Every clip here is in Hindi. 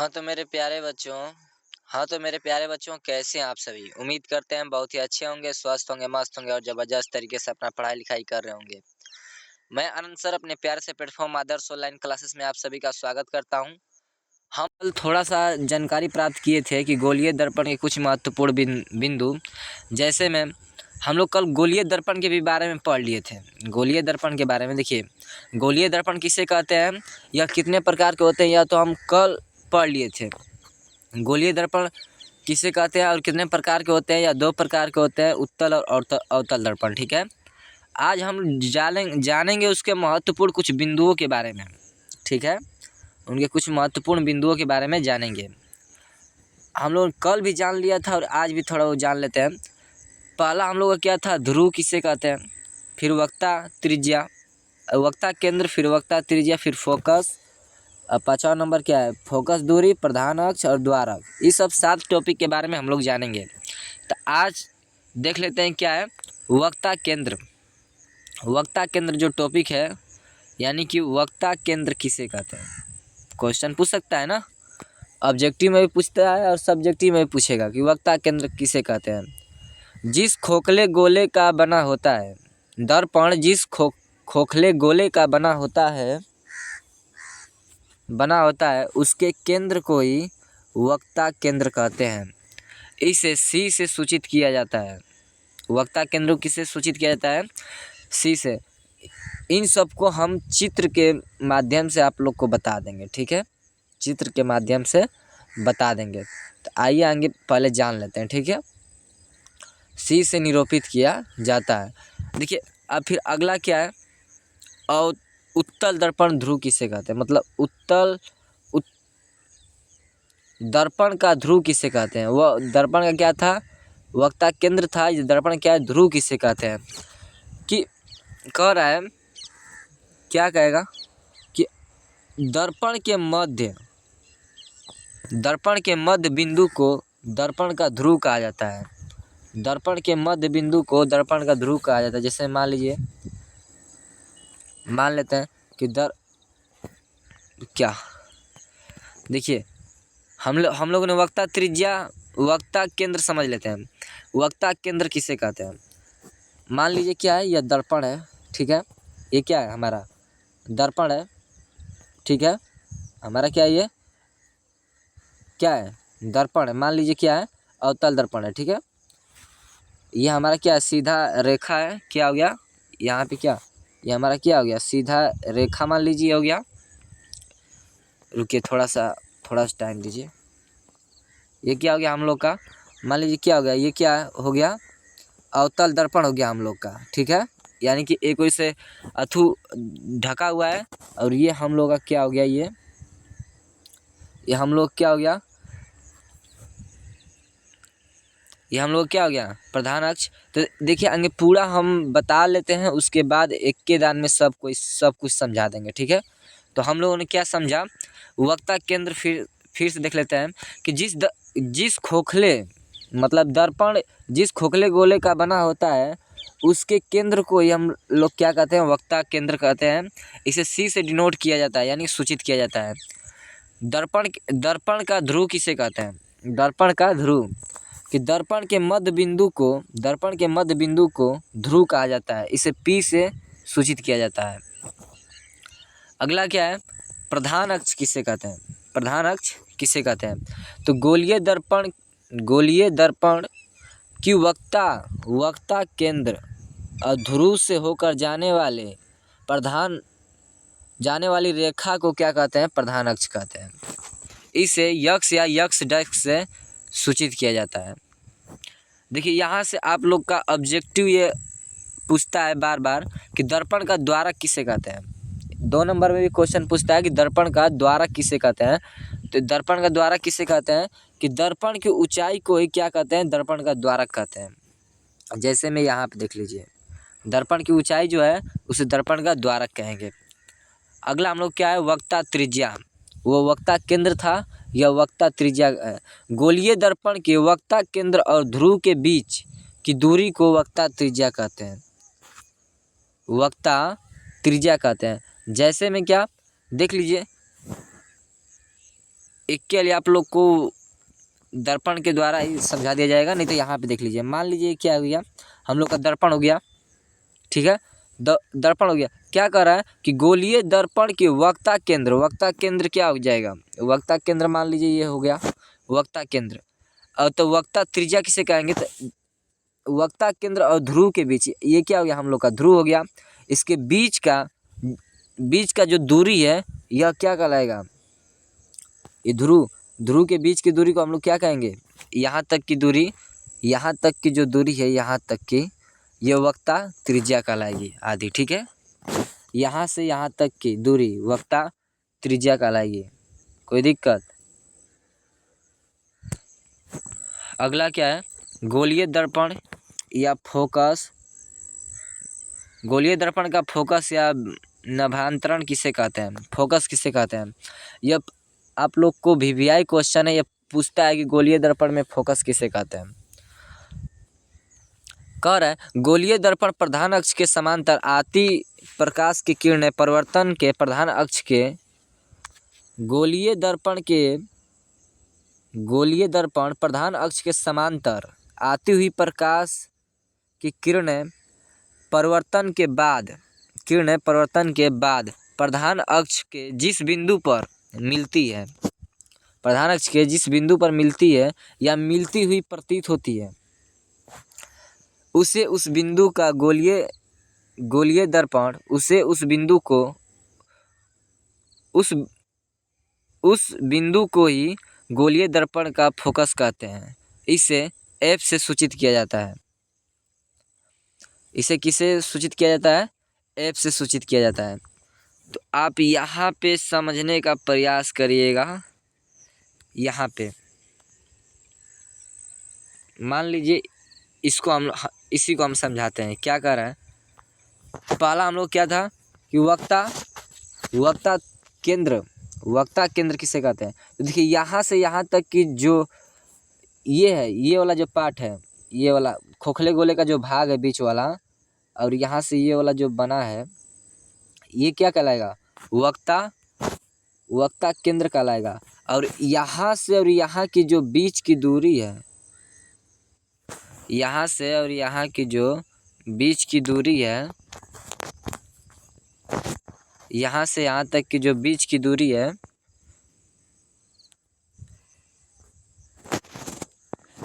हाँ तो मेरे प्यारे बच्चों कैसे हैं आप सभी? उम्मीद करते हैं बहुत ही अच्छे होंगे, स्वस्थ होंगे, मस्त होंगे और ज़बरदस्त तरीके से अपना पढ़ाई-लिखाई कर रहे होंगे। मैं आनंद सर अपने प्यारे से प्लेटफ़ॉर्म आदर्श ऑनलाइन क्लासेस में आप सभी का स्वागत करता हूँ। हम कल थोड़ा-सा जानकारी प्राप्त किए थे कि गोलीय दर्पण के कुछ महत्वपूर्ण बिंदु जैसे में हम लोग कल गोलीय दर्पण के भी बारे में पढ़ लिए थे। गोलीय दर्पण के बारे में देखिए, गोलीय दर्पण किसे कहते हैं या कितने प्रकार के होते हैं या तो हम कल पढ़ लिए थे। गोलीय दर्पण किसे कहते हैं और कितने प्रकार के होते हैं या 2 प्रकार के होते हैं, उत्तल और अवतल दर्पण, ठीक है। आज हम जानेंगे उसके महत्वपूर्ण कुछ बिंदुओं के बारे में, ठीक है। उनके कुछ महत्वपूर्ण बिंदुओं के बारे में जानेंगे। हम लोग कल भी जान लिया था और आज भी थोड़ा वो जान लेते हैं। पहला हम लोग का क्या था, ध्रुव किसे कहते हैं, फिर वक्ता त्रिज्या, वक्ता केंद्र, फिर वक्ता त्रिज्या, फिर फोकस। अब 5वां नंबर क्या है, फोकस दूरी, प्रधान अक्ष और द्वार अक्ष। इस सब 7 टॉपिक के बारे में हम लोग जानेंगे। तो आज देख लेते हैं क्या है वक्ता केंद्र। वक्ता केंद्र जो टॉपिक है, यानी कि वक्ता केंद्र किसे कहते हैं। क्वेश्चन पूछ सकता है ना, ऑब्जेक्टिव में भी पूछता है और सब्जेक्टिव में भी पूछेगा कि वक्ता केंद्र किसे कहते हैं। जिस खोखले गोले का बना होता है दर्पण, जिस खोखले गोले का बना होता है उसके केंद्र को ही वक्ता केंद्र कहते हैं। इसे सी से सूचित किया जाता है। वक्ता केंद्र को किससे सूचित किया जाता है, सी से। इन सब को हम चित्र के माध्यम से आप लोग को बता देंगे, ठीक है, चित्र के माध्यम से बता देंगे। तो आइए आगे पहले जान लेते हैं, ठीक है। सी से निरूपित किया जाता है। देखिए अब फिर अगला क्या है, और उत्तल दर्पण ध्रुव किसे कहते हैं, मतलब दर्पण का ध्रुव किसे कहते हैं। वह दर्पण का क्या था, वक्ता केंद्र था। ये दर्पण क्या है, ध्रुव किसे कहते हैं। कि कह रहा है, क्या कहेगा कि दर्पण के मध्य बिंदु को दर्पण का ध्रुव कहा जाता है। दर्पण के मध्य बिंदु को दर्पण का ध्रुव कहा जाता है। जैसे मान लीजिए, मान लेते हैं कि देखिए हम लोगों ने वक्ता त्रिज्या, वक्ता केंद्र समझ लेते हैं। वक्ता केंद्र किसे कहते हैं। मान लीजिए क्या है, यह दर्पण है, ठीक है। ये क्या है, हमारा दर्पण है, ठीक है। हमारा क्या है, ये क्या है, दर्पण है। मान लीजिए क्या है, अवतल दर्पण है, ठीक है। ये हमारा क्या है, सीधा रेखा है। क्या हो गया यहाँ पे, क्या ये हमारा क्या हो गया, सीधा रेखा मान लीजिए हो गया। रुकिए थोड़ा सा टाइम दीजिए। ये क्या हो गया हम लोग का, मान लीजिए क्या हो गया, ये क्या हो गया, अवतल दर्पण हो गया हम लोग का, ठीक है। यानी कि एक से अथु ढका हुआ है और ये हम लोग का क्या हो गया, ये हम लोग क्या हो गया, ये हम लोग क्या हो गया, प्रधान अक्ष। तो देखिए आगे पूरा हम बता लेते हैं, उसके बाद एक के दान में सब कुछ समझा देंगे, ठीक है। तो हम लोगों ने क्या समझा, वक्ता केंद्र फिर से देख लेते हैं कि जिस खोखले, मतलब दर्पण जिस खोखले गोले का बना होता है उसके केंद्र को ही हम लोग क्या कहते हैं, वक्ता केंद्र कहते हैं। इसे सी से डिनोट किया जाता है, यानी सूचित किया जाता है। दर्पण का ध्रुव किसे कहते हैं, दर्पण का ध्रुव, कि दर्पण के मध्य बिंदु को ध्रुव कहा जाता है। इसे पी से सूचित किया जाता है। अगला क्या है, प्रधान अक्ष किसे कहते हैं, प्रधान अक्ष किसे कहते हैं। तो गोलीय दर्पण की वक्ता केंद्र और ध्रुव से होकर जाने वाली रेखा को क्या कहते हैं, प्रधान अक्ष कहते हैं। इसे यक्ष या यक्ष डक्ष से सूचित किया जाता है। देखिए यहाँ से आप लोग का ऑब्जेक्टिव ये पूछता है बार बार कि दर्पण का द्वारक किसे कहते हैं। 2 नंबर में भी क्वेश्चन पूछता है कि दर्पण का द्वारक किसे कहते हैं। तो दर्पण का द्वारक किसे कहते हैं कि दर्पण की ऊंचाई को ही क्या कहते हैं, दर्पण का द्वारक कहते हैं। जैसे में यहाँ पे देख लीजिए, दर्पण की ऊंचाई जो है उसे दर्पण का द्वारक कहेंगे। अगला हम लोग क्या है, वक्ता त्रिज्या। वो वक्ता केंद्र था, यह वक्ता त्रिज्या है। गोलीय दर्पण के वक्ता केंद्र और ध्रुव के बीच की दूरी को वक्ता त्रिज्या कहते हैं, वक्ता त्रिज्या कहते हैं। जैसे में क्या देख लीजिए, इसके लिए आप लोग को दर्पण के द्वारा ही समझा दिया जाएगा, नहीं तो यहाँ पे देख लीजिए। मान लीजिए क्या हो गया, हम लोग का दर्पण हो गया, ठीक है। दर्पण हो गया, क्या कर रहा है कि गोलीय दर्पण के वक्ता केंद्र क्या हो जाएगा, वक्ता केंद्र मान लीजिए ये हो गया वक्ता केंद्र। और तो वक्ता त्रिज्या किसे कहेंगे, तो वक्ता केंद्र और ध्रुव के बीच ये क्या हो गया, हम लोग का ध्रुव हो गया। इसके बीच का जो दूरी है यह क्या कहलाएगा, ये ध्रुव के बीच की दूरी को हम लोग क्या कहेंगे, यहाँ तक की दूरी, यहाँ तक की जो दूरी है, यहाँ तक की ये वक्ता त्रिज्या कहलाएगी आदि, ठीक है। यहाँ से यहाँ तक की दूरी वक्ता त्रिज्या कहलाएगी, कोई दिक्कत। अगला क्या है, गोलीय दर्पण या फोकस। गोलीय दर्पण का फोकस या नभांतरण किसे कहते हैं, फोकस किसे कहते हैं। यह आप लोग को VVI क्वेश्चन है, यह पूछता है कि गोलीय दर्पण में फोकस किसे कहते हैं। कह रहा है गोलीय दर्पण प्रधान अक्ष के समांतर आती प्रकाश की किरणें परिवर्तन के प्रधान अक्ष के, गोलीय दर्पण प्रधान अक्ष के समांतर आती हुई प्रकाश की किरणें परिवर्तन के बाद प्रधान अक्ष के जिस बिंदु पर मिलती है, प्रधान अक्ष के जिस बिंदु पर मिलती है या मिलती हुई प्रतीत होती है, उसे उस बिंदु का गोलीय दर्पण, उसे उस बिंदु को ही गोलीय दर्पण का फोकस कहते हैं। इसे F से सूचित किया जाता है। इसे किसे सूचित किया जाता है, F से सूचित किया जाता है। तो आप यहाँ पे समझने का प्रयास करिएगा। यहाँ पे मान लीजिए इसी को हम समझाते हैं। क्या कर रहा है, पहला हम लोग क्या था कि वक्ता केंद्र किसे कहते हैं। तो देखिए यहाँ से यहाँ तक की जो ये है, ये वाला जो पार्ट है, ये वाला खोखले गोले का जो भाग है बीच वाला, और यहाँ से ये वाला जो बना है, ये क्या कहलाएगा, वक्ता केंद्र कहलाएगा। और यहाँ से और यहाँ की जो बीच की दूरी है, यहाँ से और यहाँ की जो बीच की दूरी है, यहाँ से यहाँ तक की जो बीच की दूरी है,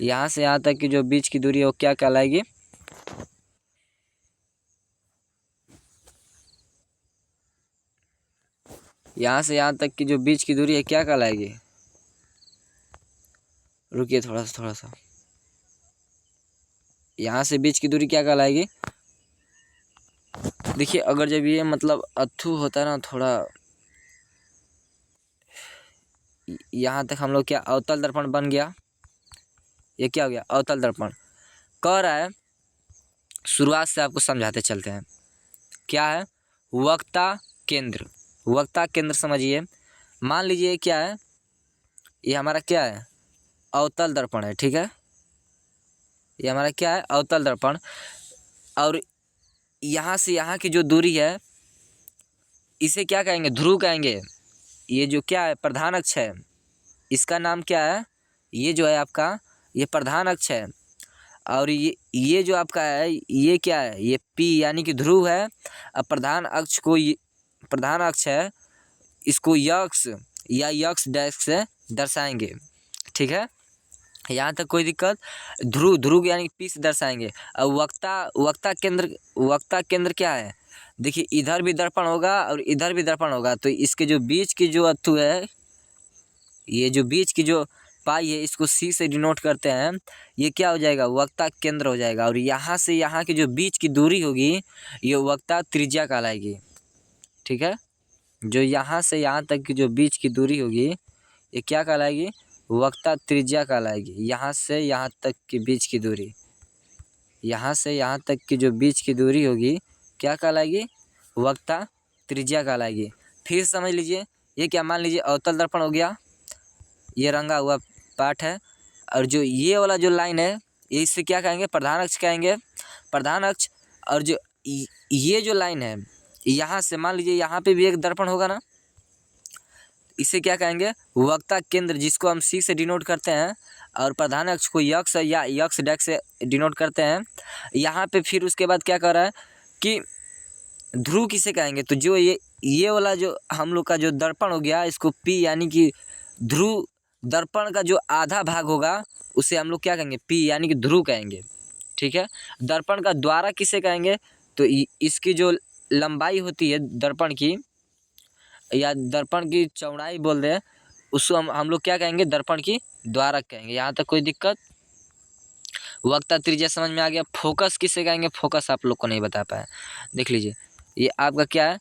यहाँ से यहाँ तक की जो बीच की दूरी है वो क्या कहलाएगी, यहाँ से यहाँ तक की जो बीच की दूरी है क्या कहलाएगी। रुकिए थोड़ा सा, यहाँ से बीच की दूरी क्या कहलाएगी। देखिए अगर जब ये मतलब अथू होता है ना, थोड़ा यहाँ तक हम लोग क्या अवतल दर्पण बन गया, ये क्या हो गया, अवतल दर्पण। कह रहा है शुरुआत से आपको समझाते चलते हैं। क्या है, वक्ता केंद्र समझिए। मान लीजिए क्या है, ये हमारा क्या है, अवतल दर्पण है, ठीक है। ये हमारा क्या है, अवतल दर्पण। और यहाँ से यहाँ की जो दूरी है, इसे क्या कहेंगे, ध्रुव कहेंगे। ये जो क्या है, प्रधान अक्ष है, इसका नाम क्या है, ये जो है आपका ये प्रधान अक्ष है। और ये जो आपका है, ये क्या है, ये P यानी कि ध्रुव है। अब प्रधान अक्ष है, इसको यक्स या यक्स डैश से दर्शाएंगे, ठीक है। यहाँ तक कोई दिक्कत। ध्रुव यानी P से दर्शाएंगे। और वक्ता केंद्र क्या है, देखिए इधर भी दर्पण होगा और इधर भी दर्पण होगा, तो इसके जो बीच की जो अथु है, ये जो बीच की जो पाई है, इसको C से डिनोट करते हैं। ये क्या हो जाएगा, वक्ता केंद्र हो जाएगा। और यहाँ से यहाँ की जो बीच की दूरी होगी, ये वक्ता त्रिज्या कहलाएगी, ठीक है। जो यहाँ से यहाँ तक की जो बीच की दूरी होगी, ये क्या कहलाएगी, वक्ता त्रिज्या कहलाएगी। यहाँ से यहाँ तक की बीच की दूरी, यहाँ से यहाँ तक की जो बीच की दूरी होगी, क्या कहलाएगी, वक्ता त्रिज्या कहलाएगी। फिर समझ लीजिए, ये क्या, मान लीजिए अवतल दर्पण हो गया, ये रंगा हुआ पार्ट है। और जो ये वाला जो लाइन है, ये इससे क्या कहेंगे, प्रधान अक्ष कहेंगे, प्रधान अक्ष। और जो ये जो लाइन है, यहाँ से मान लीजिए यहाँ पे भी एक दर्पण होगा ना, इसे क्या कहेंगे, वक्ता केंद्र, जिसको हम सी से डिनोट करते हैं, और प्रधान अक्ष को यक्स या यक्स डैश से डिनोट करते हैं। यहाँ पे फिर उसके बाद क्या कर रहा है कि ध्रुव किसे कहेंगे, तो जो ये वाला जो हम लोग का जो दर्पण हो गया, इसको पी यानी कि ध्रुव, दर्पण का जो आधा भाग होगा उसे हम लोग क्या कहेंगे, पी यानी कि ध्रुव कहेंगे। ठीक है। दर्पण का द्वारा किसे कहेंगे, तो इसकी जो लंबाई होती है दर्पण की, या दर्पण की चौड़ाई बोल रहे हैं, उसको हम लोग क्या कहेंगे, दर्पण की द्वारक कहेंगे। यहाँ तक कोई दिक्कत। वक्ता त्रिज्या समझ में आ गया। फोकस किसे कहेंगे, फोकस आप लोग को नहीं बता पाया, देख लीजिए। ये आपका क्या है,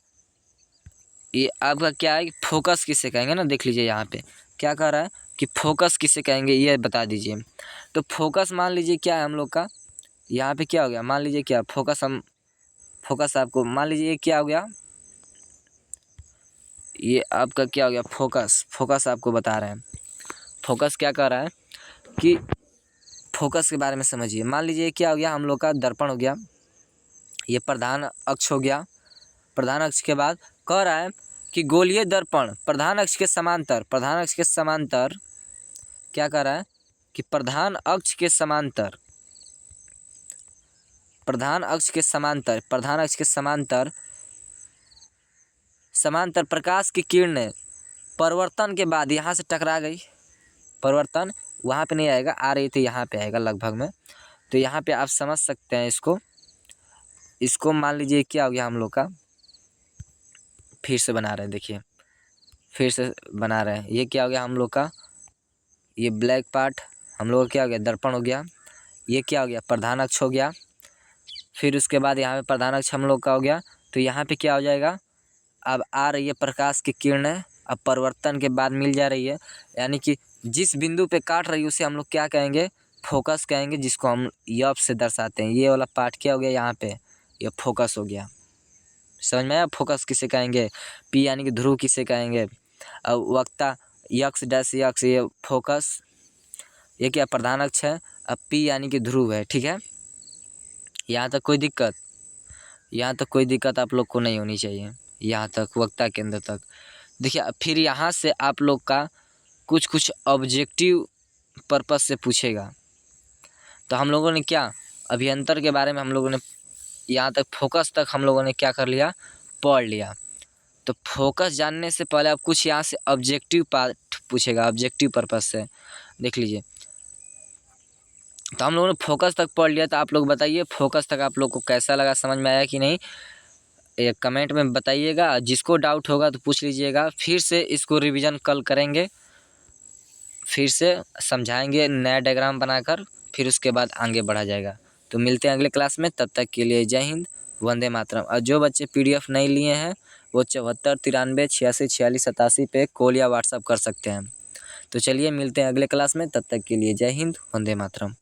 ये आपका क्या है, फोकस किसे कहेंगे ना, देख लीजिए यहाँ पे क्या कह रहा है कि फोकस किसे कहेंगे, ये बता दीजिए। तो फोकस मान लीजिए क्या है हम लोग का, यहाँ पे क्या हो गया, मान लीजिए क्या फोकस, हम फोकस आपको मान लीजिए क्या हो गया, ये आपका क्या हो गया, फोकस। फोकस आपको बता रहे हैं, फोकस क्या कर रहा है कि फोकस के बारे में समझिए। मान लीजिए क्या हो गया, हम लोग का दर्पण हो गया, ये प्रधान अक्ष हो गया। प्रधान अक्ष के बाद कह रहा है कि गोलीय दर्पण प्रधान अक्ष के समांतर, प्रधान अक्ष के समांतर क्या कर रहा है कि प्रधान अक्ष के समांतर, प्रधान अक्ष के समांतर, प्रधान अक्ष के समांतर, समांतर प्रकाश की किरणें परिवर्तन के बाद यहाँ से टकरा गई। परिवर्तन वहाँ पे नहीं आएगा, आ रही थी यहाँ पे आएगा लगभग में। तो यहाँ पे आप समझ सकते हैं इसको मान लीजिए क्या हो गया हम लोग का, फिर से बना रहे हैं, देखिए फिर से बना रहे हैं। ये क्या हो गया हम लोग का, ये ब्लैक पार्ट हम लोग का क्या हो गया, दर्पण हो गया। ये क्या हो गया, प्रधान अक्ष हो गया। फिर उसके बाद यहाँ पे प्रधान अक्ष हम लोग का हो गया। तो यहाँ पे क्या हो जाएगा, अब आ रही है प्रकाश की किरणें, अब परिवर्तन के बाद मिल जा रही है, यानी कि जिस बिंदु पे काट रही है उसे हम लोग क्या कहेंगे, फोकस कहेंगे, जिसको हम यफ से दर्शाते हैं। ये वाला पार्ट क्या हो गया यहाँ पे, ये फोकस हो गया। समझ में आया, फोकस किसे कहेंगे, पी यानी कि ध्रुव किसे कहेंगे। अब वक्ता यक्स डैश यक्स, ये फोकस, ये क्या प्रधान अक्ष है। अब पी यानी कि ध्रुव है। ठीक है, यहाँ तक कोई दिक्कत, यहाँ तक कोई दिक्कत आप लोग को नहीं होनी चाहिए, यहाँ तक वक्ता केंद्र तक। देखिए फिर यहाँ से आप लोग का कुछ ऑब्जेक्टिव पर्पस से पूछेगा। तो हम लोगों ने क्या, अभियंतर के बारे में हम लोगों ने यहाँ तक फोकस तक हम लोगों ने क्या कर लिया, पढ़ लिया। तो फोकस जानने से पहले आप कुछ यहाँ से ऑब्जेक्टिव पार्ट पूछेगा, ऑब्जेक्टिव पर्पस से, देख लीजिए। तो हम लोगों ने फोकस तक पढ़ लिया। तो आप लोग बताइए फोकस तक आप लोग को कैसा लगा, समझ में आया कि नहीं, एक कमेंट में बताइएगा। जिसको डाउट होगा तो पूछ लीजिएगा। फिर से इसको रिवीजन कल करेंगे, फिर से समझाएंगे नया डायग्राम बनाकर, फिर उसके बाद आगे बढ़ा जाएगा। तो मिलते हैं अगले क्लास में, तब तक के लिए जय हिंद, वंदे मातरम। और जो बच्चे PDF नहीं लिए हैं वो 74 93 86 46 87 पे कॉल या व्हाट्सअप कर सकते हैं। तो चलिए मिलते हैं अगले क्लास में, तब तक के लिए जय हिंद, वंदे मातरम।